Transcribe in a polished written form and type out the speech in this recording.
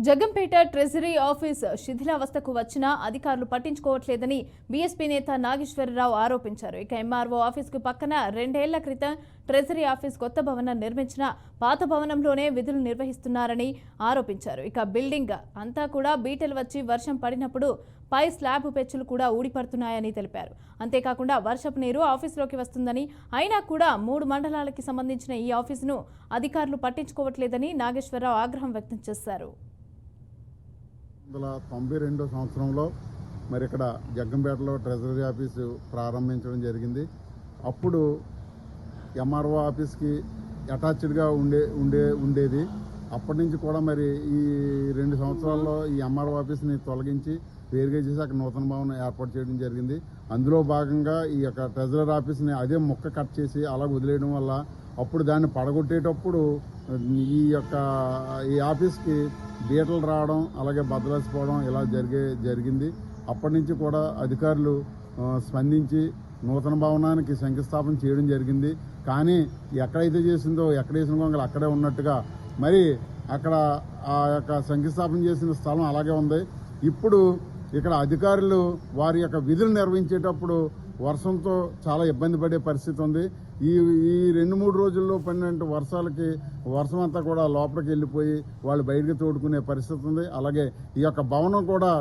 Jaggampeta treasury office శిథిలావస్థకు వచ్చినా అధికారులు పట్టించుకోవట్లేదని బీఎస్పీ నేత నాగేశ్వరరావు ఆరోపించారు. ఇక ఎంఆర్ఓ ఆఫీసుకు పక్కన 2 ఏళ్ల క్రితం ట్రెజరీ ఆఫీస్ కొత్త భవనం నిర్మించిన పాత భవనంలోనే విధులు నిర్వహిస్తున్నారని ఆరోపించారు. ఇక బిల్డింగ్ అంతా కూడా బీటలు వచ్చి వర్షం పడినప్పుడు పై స్లాబ్ పెచ్చులు కూడా ఊడిపడుతున్నాయని తెలిపారు. అంతేకాకుండా వర్షపు నీరు ఆఫీసులోకి వస్తుందని, అయినా కూడా 3 మండలాలకి సంబంధించిన ఈ ఆఫీసును అధికారులు పట్టించుకోవట్లేదని నాగేశ్వరరావు ఆగ్రహం వ్యక్తం చేశారు. 1992 సంవత్సరంలో మరి ఇక్కడ జగ్గంపేటలో ట్రెజరీ ఆఫీసు ప్రారంభించడం జరిగింది. అప్పుడు ఎంఆర్ఓ ఆఫీస్కి అటాచ్డ్గా ఉండేది. అప్పటి నుంచి కూడా మరి ఈ 2 సంవత్సరాల్లో ఈ ఎంఆర్ఓ ఆఫీస్ని తొలగించి వేరుగా చేసి అక్కడ నూతన భవనం ఏర్పాటు చేయడం జరిగింది. అందులో భాగంగా ఈ యొక్క ట్రెజరీ ఆఫీస్ని అదే ముక్క కట్ చేసి అలా వదిలేయడం వల్ల అప్పుడు దాన్ని పడగొట్టేటప్పుడు ఈ ఆఫీస్కి బీటలు రావడం, అలాగే బద్దలసిపోవడం ఇలా జరిగింది. అప్పటి నుంచి కూడా అధికారులు స్పందించి నూతన భవనానికి శంకుస్థాపన చేయడం జరిగింది. కానీ ఎక్కడైతే చేసిందో ఎక్కడ వేసిన గొంగలు అక్కడే ఉన్నట్టుగా మరి అక్కడ ఆ యొక్క శంకుస్థాపన చేసిన స్థలం అలాగే ఉంది. ఇప్పుడు ఇక్కడ అధికారులు వారి యొక్క విధులు నిర్వహించేటప్పుడు వర్షంతో చాలా ఇబ్బంది పడే పరిస్థితి ఉంది. ఈ 2-3 రోజుల్లో పడిన వర్షాలకి వర్షం అంతా కూడా లోపలికి వెళ్ళిపోయి వాళ్ళు బయటకు తోడుకునే పరిస్థితి ఉంది. అలాగే ఈ యొక్క భవనం కూడా